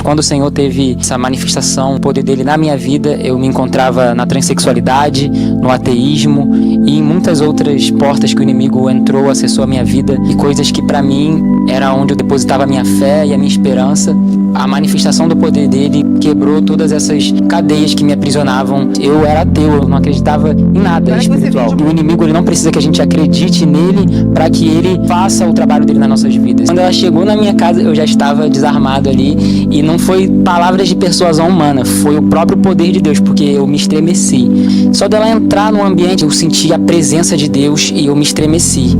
quando o Senhor teve essa manifestação, o poder dele na minha vida, eu me encontrava na transexualidade, no ateísmo e em muitas outras portas que o inimigo entrou, acessou a minha vida e coisas que para mim era onde eu depositava a minha fé e a minha esperança. A manifestação do poder dele quebrou todas essas cadeias que me aprisionavam. Eu era ateu, eu não acreditava em nada espiritual. E o inimigo, ele não precisa que a gente acredite nele para que ele faça o trabalho dele nas nossas vidas. Quando ela chegou na minha casa, eu já estava desarmado ali e não foi palavras de persuasão humana, foi o próprio poder de Deus, porque eu me estremeci. Só dela entrar no ambiente, eu senti a presença de Deus e eu me estremeci.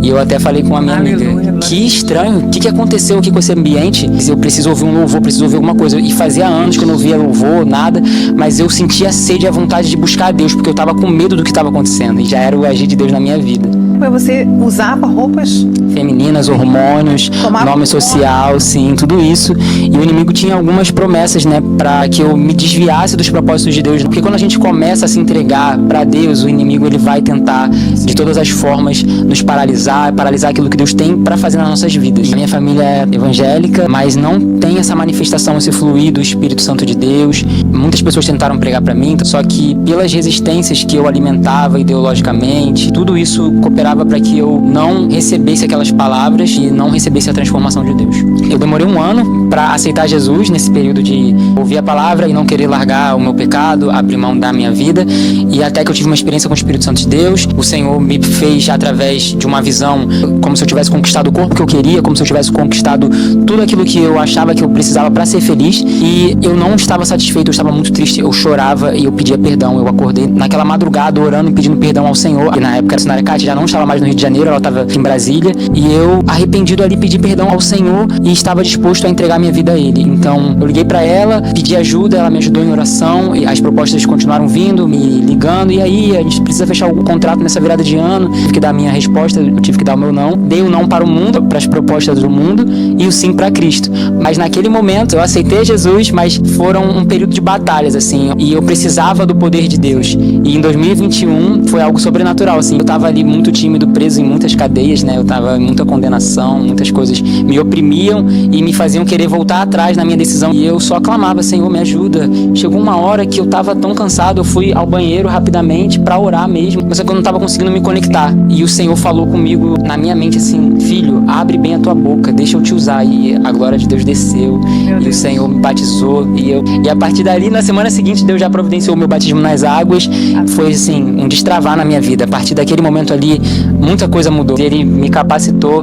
E eu até falei com a minha amiga, que estranho, o que aconteceu aqui com esse ambiente? Eu preciso ouvir um louvor, preciso ouvir alguma coisa. E fazia anos que eu não via louvor, nada, mas eu sentia a sede e a vontade de buscar a Deus, porque eu estava com medo do que estava acontecendo, e já era o agir de Deus na minha vida. Você usava roupas femininas, hormônios, nome social, sim, tudo isso. E o inimigo tinha algumas promessas, né, para que eu me desviasse dos propósitos de Deus. Porque quando a gente começa a se entregar para Deus, o inimigo ele vai tentar de todas as formas nos paralisar aquilo que Deus tem para fazer nas nossas vidas. A minha família é evangélica, mas não tem essa manifestação, esse fluir do Espírito Santo de Deus. Muitas pessoas tentaram pregar para mim, só que pelas resistências que eu alimentava ideologicamente, tudo isso cooperava para que eu não recebesse aquelas palavras e não recebesse a transformação de Deus. Eu demorei 1 ano para aceitar Jesus nesse período de ouvir a palavra e não querer largar o meu pecado, abrir mão da minha vida, e até que eu tive uma experiência com o Espírito Santo de Deus. O Senhor me fez através de uma visão como se eu tivesse conquistado o corpo que eu queria, como se eu tivesse conquistado tudo aquilo que eu achava que eu precisava para ser feliz, e eu não estava satisfeito, eu estava muito triste, eu chorava e eu pedia perdão. Eu acordei naquela madrugada orando e pedindo perdão ao Senhor, e na época a Sinara Cátia já não estava mais no Rio de Janeiro, ela estava em Brasília, e eu, arrependido ali, pedi perdão ao Senhor e estava disposto a entregar minha vida a Ele. Então eu liguei para ela, pedi ajuda, ela me ajudou em oração, e as propostas continuaram vindo, me ligando, e aí a gente precisa fechar o contrato nessa virada de ano. Eu tive que dar a minha resposta, eu tive que dar o meu não. Dei o não para o mundo, para as propostas do mundo, e o sim para Cristo. Mas naquele momento eu aceitei Jesus, mas foram um período de batalhas, assim, e eu precisava do poder de Deus. E em 2021 foi algo sobrenatural, assim. Eu tava ali muito tímido, preso em muitas cadeias, né? Eu tava em muita condenação, muitas coisas me oprimiam e me faziam querer voltar atrás na minha decisão. E eu só clamava, Senhor, me ajuda. Chegou uma hora que eu tava tão cansado, eu fui ao banheiro rapidamente para orar mesmo, mas eu não tava conseguindo me conectar. E o Senhor falou comigo na minha mente assim, filho, abre bem a tua boca, deixa eu te usar. E a glória de Deus desceu, e o Senhor me batizou, e a partir dali, na semana seguinte, Deus já providenciou o meu batismo nas águas. Foi assim, um destravar na minha vida. A partir daquele momento ali, muita coisa mudou. Ele me capacitou.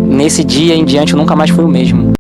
Nesse dia em diante, eu nunca mais fui o mesmo.